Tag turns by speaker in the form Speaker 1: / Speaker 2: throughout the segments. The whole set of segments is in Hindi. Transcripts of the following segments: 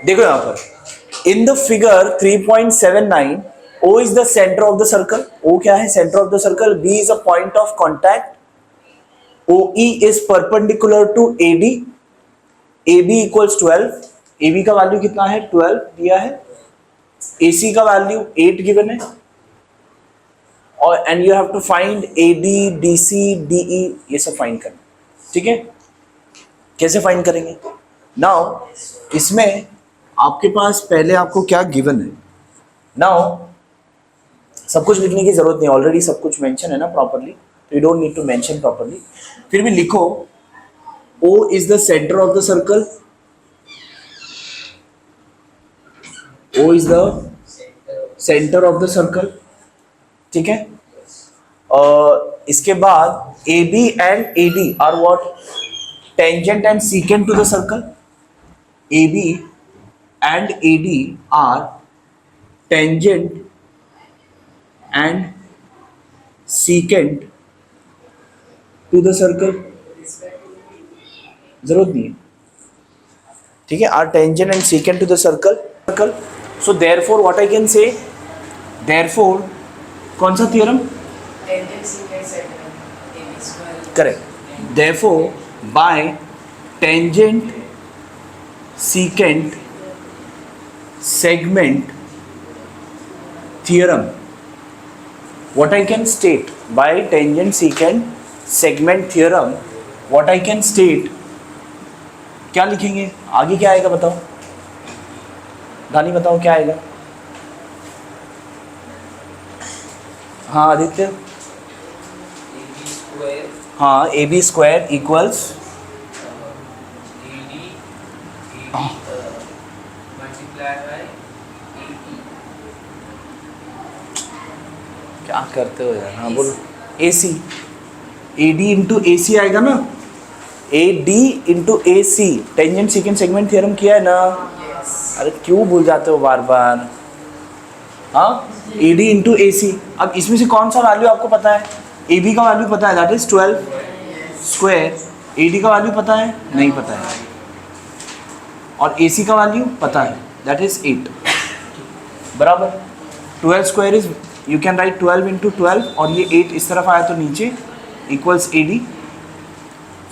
Speaker 1: देखो यहां पर इन the figure 3.79 O is the center of the circle. O क्या है? Center of the circle. B is a point of contact. OE is perpendicular to AD. AB equals 12. AB का वैल्यू कितना है? 12 दिया है. AC का वैल्यू 8 गिवन है. और and you have to find AD, DC, DE, ये सब फाइंड करना. ठीक है? कैसे फाइंड करेंगे? नाउ इसमें आपके पास पहले आपको क्या गिवन है. नाउ सब कुछ लिखने की जरूरत नहीं, ऑलरेडी सब कुछ मेंशन है ना प्रॉपरली, तो you don't need to mention properly. फिर भी लिखो O is the centre of the circle. O is the centre of the circle. ठीक है? इसके बाद AB and AD are what? Tangent and secant to the circle. AB and AD are tangent and secant to the circle. जरूरत नहीं है. ठीक है? Are tangent and secant to the circle. So therefore what I can say? Therefore कौन सा theorem?
Speaker 2: Tangent, secant, secant, AB square.
Speaker 1: Correct. Therefore by tangent, secant, segment theorem, what I can state by tangent secant segment theorem, what I can state, क्या लिखेंगे? आगे क्या आएगा बताओ, दानी बताओ क्या आएगा. हाँ आदित्य.
Speaker 2: AB square.
Speaker 1: हाँ AB square equals
Speaker 2: AD multiplied by AE.
Speaker 1: क्या करते हो यार. हाँ बोलो. AC AD इंटू AC आएगा ना. AD into AC tangent second segment theorem किया है ना.
Speaker 2: Yes.
Speaker 1: अरे क्यों भूल जाते हो बार बार. हाँ AD इंटू AC. अब इसमें से कौन सा वैल्यू आपको पता है? AB का वैल्यू पता है, दैट इज 12 स्क्वायर. AD का वैल्यू पता है? नहीं पता है. और AC का वैल्यू पता है, दैट इज 8. बराबर. 12 square is, you can right 12 into 12 और ये 8 इस तरफ आया तो नीचे equals AD.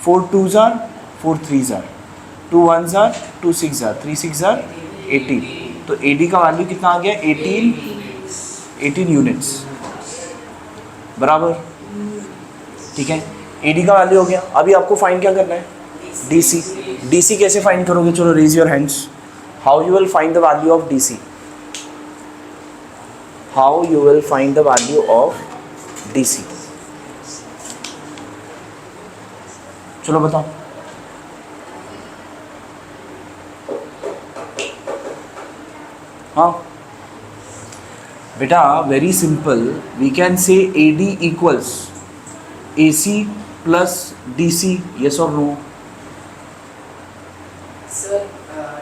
Speaker 1: 4 2s are 4 3s are 2 1s are 2 6s are 3 6s are 18. तो AD का वैल्यू कितना आ गया? 18 यूनिट्स. बराबर. ठीक है? AD का वैल्यू हो गया. अभी आपको फाइंड क्या करना है? DC. DC कैसे फाइंड करोगे? चलो raise your hands. How you will find the value of DC? How you will find the value of DC? चलो बताओ. हाँ बेटा, very simple. We can say AD equals AC plus DC. Yes और नो?
Speaker 2: Sir,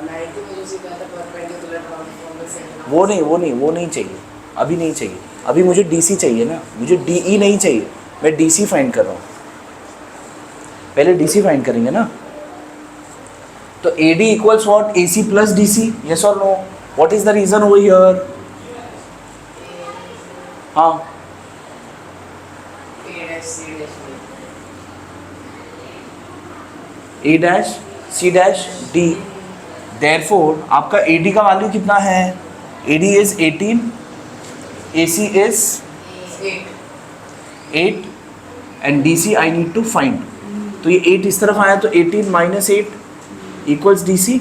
Speaker 2: 90 में जो सीखा था perpendicular from the center.
Speaker 1: वो नहीं चाहिए. अभी नहीं चाहिए. अभी मुझे DC चाहिए ना. मुझे DE नहीं चाहिए. मैं DC फाइंड कर रहा हूँ. पहले DC फाइंड करेंगे ना. तो AD equals what? AC plus DC. Yes और no? What is the reason over here? हाँ
Speaker 2: A dash C dash
Speaker 1: A dash C dash D. Therefore आपका AD का वैल्यू कितना है? AD is 18, AC is 8 and DC I need to find. तो ये 8 इस तरफ आया तो 18 minus 8 equals DC.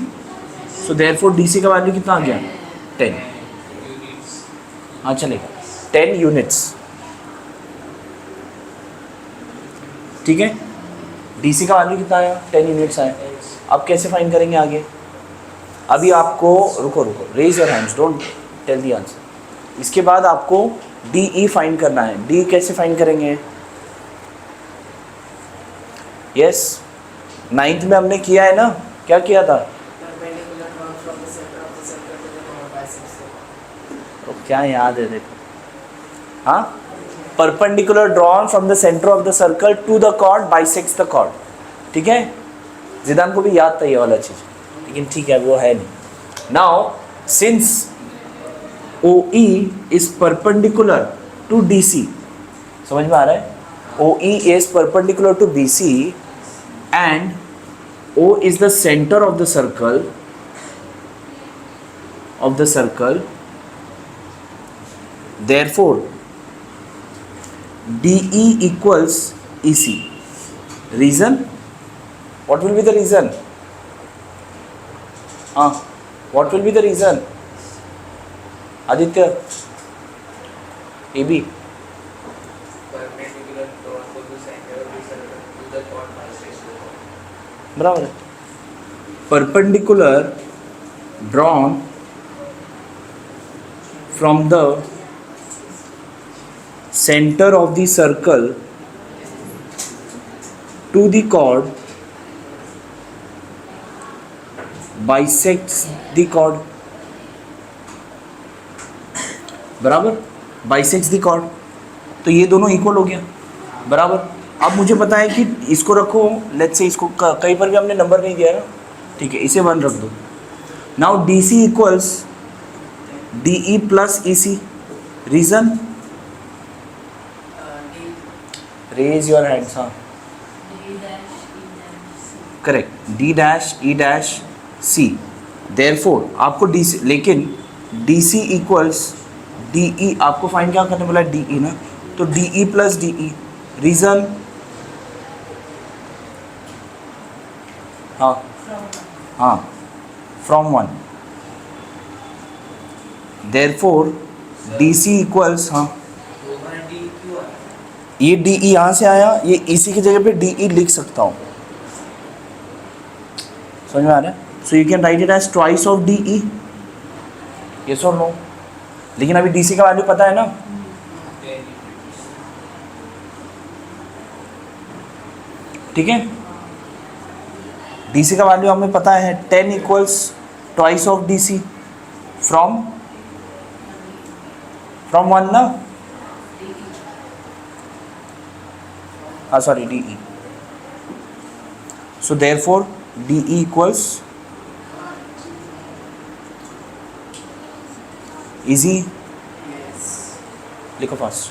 Speaker 1: So therefore DC का वैल्यू कितना आ गया? 10. हाँ चलेगा. 10 यूनिट्स. ठीक है? DC का वैल्यू कितना आया? 10 यूनिट्स आया. अब कैसे फाइंड करेंगे आगे? अभी आपको रुको raise your hands, don't tell the answer. इसके बाद आपको DE फाइंड करना है. D कैसे फाइंड करेंगे? यस 9th में हमने किया है ना. क्या किया था?
Speaker 2: perpendicular from the center of the circle to the power bisection.
Speaker 1: तो क्या याद है देखो. हाँ perpendicular drawn from the centre of the circle to the chord bisects the chord. ठीक है? जिदान को भी याद था ये वाला चीज़. लेकिन ठीक है वो है नहीं। Now since OE is perpendicular to DC, समझ में आ रहा है? OE is perpendicular to BC and O is the center of the circle, therefore DE equals EC. Reason? What will be the reason? What will be the reason? Aditya, AB.
Speaker 2: Perpendicular drawn to the center of the circle to the chord bisects.
Speaker 1: बराबर है। Perpendicular drawn from the center of the circle to the chord bisects the chord, बराबर, bisects the chord। तो ये दोनों इक्वल हो गया, बराबर। अब मुझे पता है कि इसको रखो, लेट्स से इसको कहीं पर भी हमने नंबर नहीं दिया है ना, ठीक है, इसे 1 रख दो। Now DC equals DE plus EC। Reason? Raise your hands. हाँ correct, D dash E dash C। Therefore आपको DC, लेकिन DC इक्वल्स DE, आपको फाइंड क्या करने बोला है? DE ना, तो DE प्लस DE। रीजन? हाँ फ्रॉम 1। देयरफॉर DC इक्वल्स, हाँ ये DE यहाँ से आया, ये EC की जगह पे DE लिख सकता हूँ, समझ में आ रहा है? So you can write it as twice of DE, yes और नो? लेकिन अभी DC का वैल्यू पता है ना, ठीक है? DC का वैल्यू हमें पता है 10 equals twice of DC from 1 ना, sorry DE। So therefore DE equals, easy, लिखो फास्ट,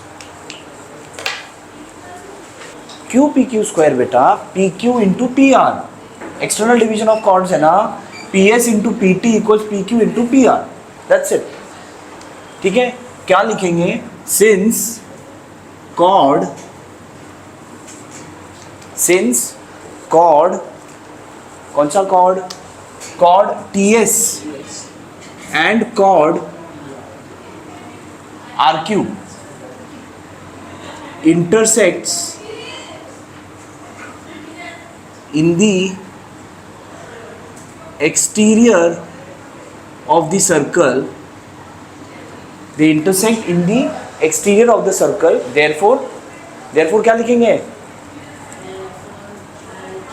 Speaker 1: QPQ स्क्वायर बेटा, PQ into PR, external division of chords है ना, PS into PT equals PQ into PR, that's it. ठीक है, क्या लिखेंगे? सिंस कॉर्ड कौन सा chord? Chord TS and chord RQ intersects in the exterior of the circle, they intersect in the exterior of the circle, therefore क्या लिखेंगे?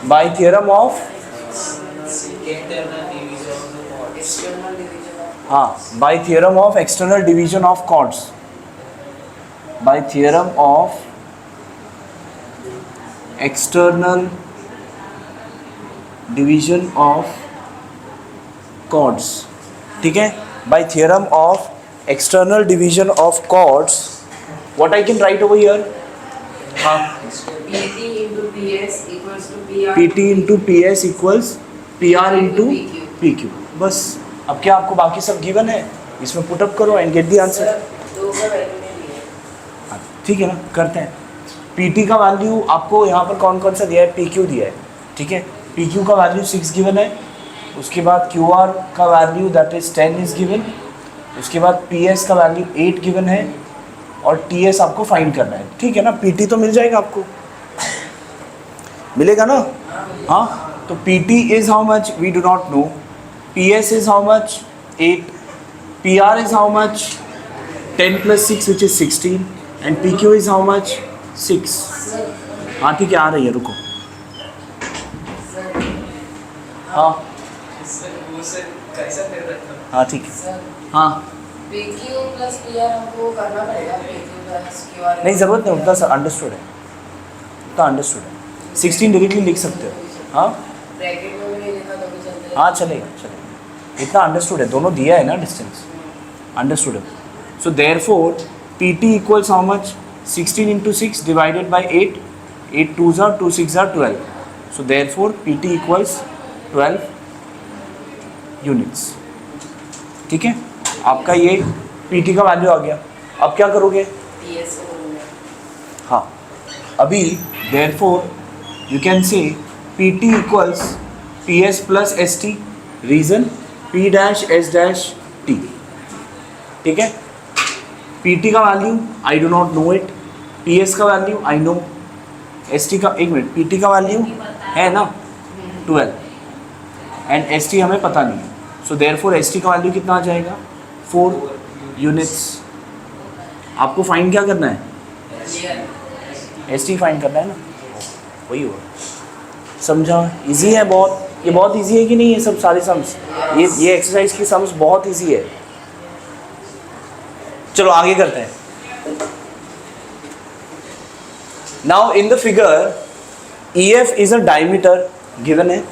Speaker 1: by theorem of by theorem of external division of chords, by theorem of external division of chords, ठीक है? by theorem of external division of chords, what I can write over here?
Speaker 2: PT into PS equals to PR.
Speaker 1: PT into PS equals PR into PQ। बस, अब क्या आपको बाकी सब गिवन है, इसमें पुटअप करो एंड गेट दी आंसर।
Speaker 2: दो का वैल्यू नहीं दिया,
Speaker 1: ठीक है ना, करते हैं। PT का वैल्यू आपको यहाँ पर कौन कौन सा दिया है? PQ दिया है, ठीक है? PQ का वैल्यू 6 गिवन है, उसके बाद QR का value that is 10 is given, उसके बाद PS का वैल्यू 8 गिवन है, और TS आपको फाइंड करना है, ठीक है ना? PT तो मिल जाएगा आपको, मिलेगा ना? हाँ, तो PT is how much? We do not know. PS is how much? 8. PR is how much? 10 plus 6 which is 16. And PQ is how much? 6. हाँ ठीक है, आ रही है, रुको। हाँ हाँ ठीक है, हाँ
Speaker 2: PQ plus PR हमको करना पड़ेगा, PQ plus QR
Speaker 1: नहीं ज़रूरत नहीं, उतना अंडरस्टूड है, उतना अंडरस्टूड है। 16 डायरेक्टली लिख सकते हो। हाँ
Speaker 2: ब्रैकेट में भी नहीं लिखा तो भी चलता है।
Speaker 1: हाँ चलेगा चलेगा, इतना अंडरस्टूड है, दोनों दिया है ना डिस्टेंस, अंडरस्टूड है. So therefore P T equals how much, 16 into 6 divided by 8, 8 2s are 2 6s are 12. So therefore P T equals 12 units. ठीक है, आपका ये पी टी का वैल्यू आ गया. अब क्या करोगे?
Speaker 2: PS को बोलूँगा.
Speaker 1: हाँ, अभी therefore you can say P T equals P S plus S T. Reason P dash S dash T. ठीक है, पी टी का value I do not know it, P S का value I know, S T का, एक मिनट, पी टी का वैल्यू है ना 12 एंड एस टी हमें पता नहीं है. सो देयरफॉर एस टी का वैल्यू कितना आ जाएगा? 4 यूनिट्स. आपको फाइंड क्या करना है? एस टी फाइंड करना है ना, वही होगा. समझा? इजी है बहुत, ये बहुत इजी है कि नहीं? ये सब सारे सम्स, ये एक्सरसाइज की सम्स बहुत इजी है. चलो आगे करते हैं. Now in the figure EF is a diameter given है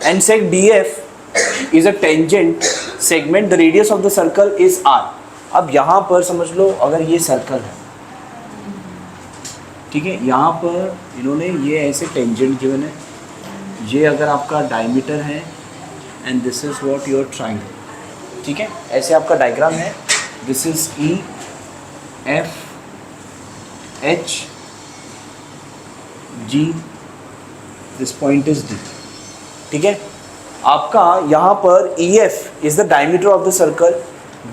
Speaker 1: and seg DF is a tangent segment, the radius of the circle is R. अब यहाँ पर समझ लो, अगर ये सर्कल है, ठीक है, यहाँ पर इन्होंने ये ऐसे टेंजेंट गिवन है, ये अगर आपका डायमीटर है and this is what your triangle. ठीक है, ऐसे आपका डायग्राम है. This is E F H G, this point is D. ठीक है, आपका यहाँ पर EF is the diameter of the circle,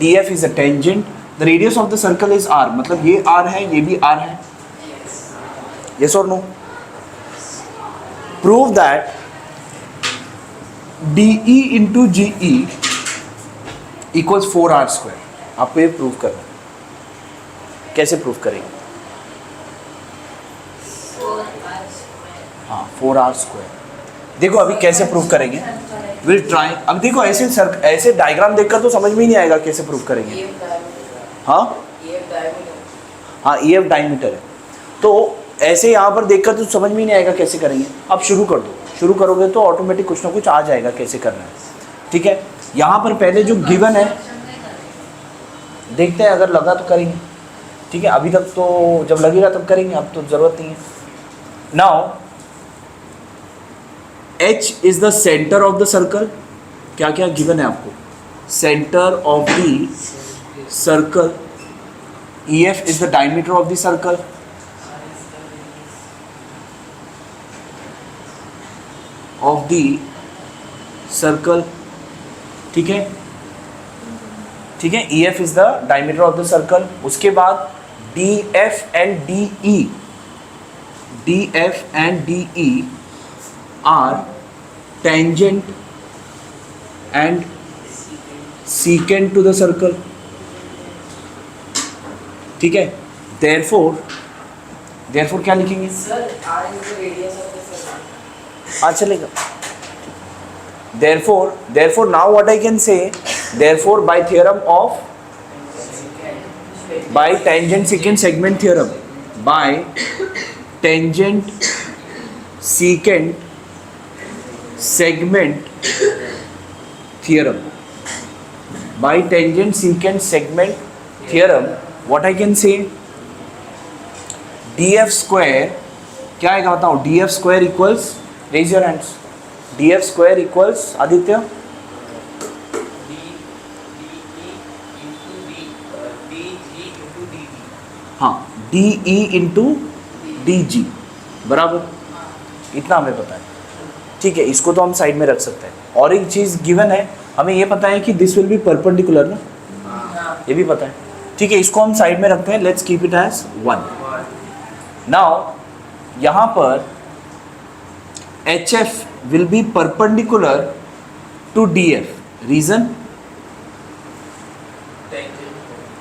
Speaker 1: DF is a tangent, the radius of the circle is R. मतलब ये R है, ये भी R है. Yes or no? Prove that DE into GE equals 4R square. आपको ये प्रूव करना है. कैसे प्रूव करेंगे? हाँ, 4R square. देखो अभी कैसे प्रूव करेंगे, विल ट्राई. अब देखो ऐसे डायग्राम देखकर तो समझ में ही नहीं आएगा कैसे प्रूव करेंगे. हाँ हाँ, EF डायमीटर है, तो ऐसे यहाँ पर देखकर तो समझ में ही नहीं आएगा कैसे करेंगे. अब शुरू कर दो, शुरू करोगे तो ऑटोमेटिक कुछ ना कुछ आ जाएगा कैसे करना है. ठीक है, यहाँ पर पहले जो गिवन है देखते हैं, अगर लगा तो करेंगे. ठीक है, अभी तक तो जब लगेगा तब करेंगे, अब तो ज़रूरत नहीं है. Now H is the centre of the circle. क्या क्या गिवन है आपको? Centre of the circle. EF is the diameter of the circle. Of the circle. ठीक है, ठीक है, EF is the diameter of the circle. उसके बाद DF and DE, DF and DE are tangent and secant to the circle. ठीक है, देयरफॉर क्या लिखेंगे?
Speaker 2: Sir, R is the radius of the circle.
Speaker 1: हाँ चलेगा. Therefore now what I can say, therefore by theorem of, by tangent secant segment theorem, by tangent secant segment theorem, by tangent secant segment theorem, what I can say, DF square क्या आएगा बताओ? DF square equals, raise your hands, DF square equals Aditya हाँ DE इंटू DG बराबर. इतना हमें पता है. ठीक है, इसको तो हम साइड में रख सकते हैं. और एक चीज़ गिवन है, हमें ये पता है कि दिस विल बी परपेंडिकुलर ना, ये भी पता है. ठीक है, इसको हम साइड में रखते हैं. Let's keep it as 1. Now यहाँ पर HF will be perpendicular to DF. Reason?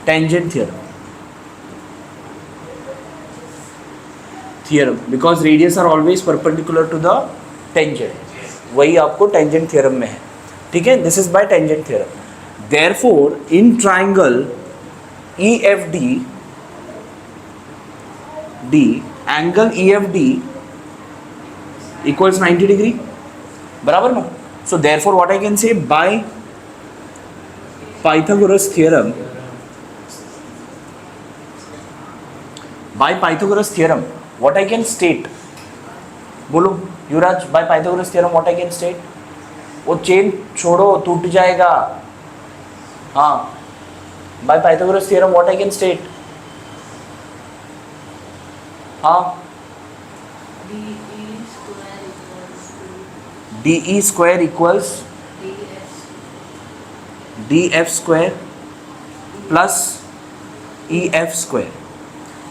Speaker 1: Tangent theorem. Because radius are always perpendicular to the tangent. वही आपको tangent theorem में है. ठीक है, this is by tangent theorem. Therefore, in triangle EFD, angle EFD equals 90 degree. बराबर ना? So therefore what I can say, by Pythagoras theorem, what I can state, बोलो युवराज, by Pythagoras theorem what I can state, वो चेन छोड़ो टूट जाएगा, हाँ, by Pythagoras theorem what I can state, हाँ, DE square equals DF square plus EF square.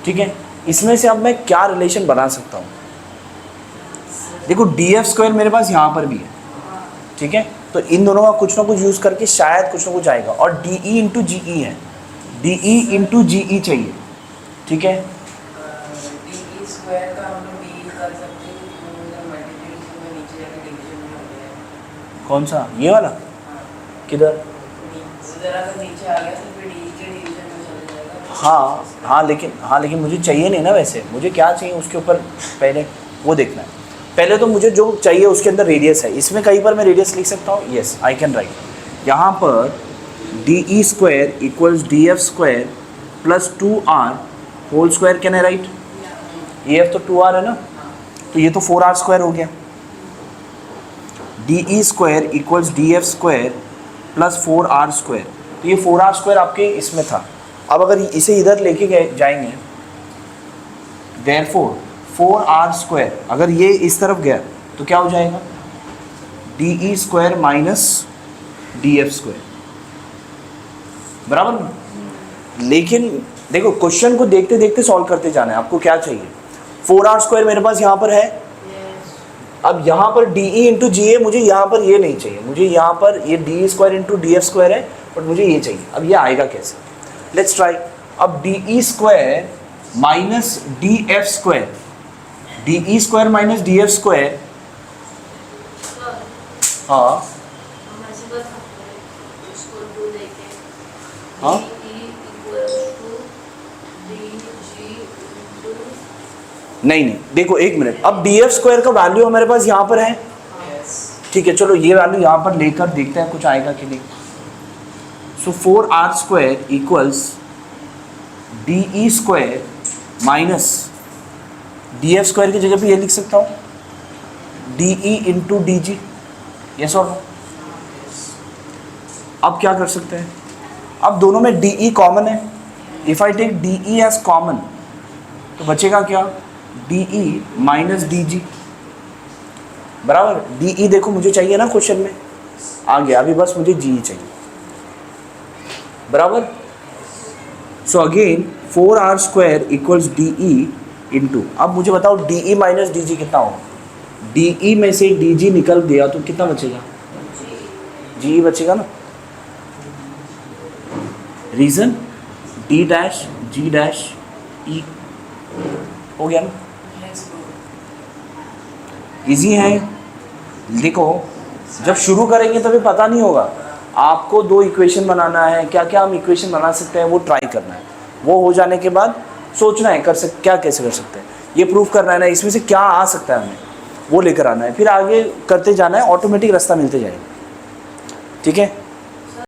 Speaker 1: ठीक है, इसमें से अब मैं क्या रिलेशन बना सकता हूँ? देखो DF स्क्वायर मेरे पास यहाँ पर भी है, ठीक है, तो इन दोनों का कुछ ना कुछ यूज़ करके शायद कुछ ना कुछ आएगा। और DE इंटू GE है, DE इंटू GE चाहिए, ठीक है।
Speaker 2: DE स्क्वायर का हम लोग DE कर सकते हैं, तो मल्टीप्लिकेशन में नीचे जाके डिवीजन में हो गया।
Speaker 1: कौन सा, ये वाला? किधर?
Speaker 2: जरा अगर नीचे आ गया तो फिर DE के डिवीजन में चला जाएगा।
Speaker 1: हाँ लेकिन मुझे चाहिए नहीं ना, वैसे मुझे क्या चाहिए उसके ऊपर पहले वो देखना है। पहले तो मुझे जो चाहिए उसके अंदर रेडियस है, इसमें कहीं पर मैं रेडियस लिख सकता हूँ, यस आई कैन राइट। यहाँ पर DE square equals DF square plus 2R whole square, can I write? EF तो 2R है ना, तो ये तो 4R स्क्वायर हो गया। DE square equals DF square plus 4R square, तो ये 4R स्क्वायर आपके इसमें था। अब अगर इसे इधर लेके गए जाएंगे, देयरफॉर 4R स्क्वायर अगर ये इस तरफ गया तो क्या हो जाएगा? DE square minus DF square, बराबर ना? लेकिन देखो क्वेश्चन को देखते देखते सॉल्व करते जाना है। आपको क्या चाहिए? 4R स्क्वायर मेरे पास यहाँ पर है, अब यहाँ पर DE इंटू GA, मुझे यहाँ पर ये नहीं चाहिए, मुझे यहाँ पर ये DE square into DF square है, बट मुझे ये चाहिए। अब ये आएगा कैसे? Let's try. अब DE square minus DF square, DE square minus DF square, हाँ हाँ नहीं देखो एक मिनट, अब DF स्क्वायर का वैल्यू हमारे पास यहाँ पर है, ठीक है, चलो ये वैल्यू यहाँ पर लेकर देखते हैं कुछ आएगा कि नहीं। So 4R square equals DE square minus DF square की जगह पे ये लिख सकता हूँ DE इंटू DG, यस और नो? अब क्या कर सकते हैं? अब दोनों में DE कॉमन है, if I take DE as common तो बचेगा क्या? DE माइनस DG, बराबर। DE देखो मुझे चाहिए ना, क्वेश्चन में आ गया, अभी बस मुझे GE चाहिए, बराबर। So again 4R square equals DE into, अब मुझे बताओ DE माइनस DG कितना होगा? DE में से DG निकल गया तो कितना बचेगा? GE बचेगा ना। Reason D dash G dash E हो गया ना, इजी है। देखो जब शुरू करेंगे तभी पता नहीं होगा, आपको दो इक्वेशन बनाना है, क्या क्या हम इक्वेशन बना सकते हैं वो ट्राई करना है, वो हो जाने के बाद सोचना है क्या कैसे कर सकते हैं, ये प्रूफ करना है ना, इसमें से क्या आ सकता है हमें वो लेकर आना है, फिर आगे करते जाना है, ऑटोमेटिक रास्ता मिलते जाएगा, ठीक है।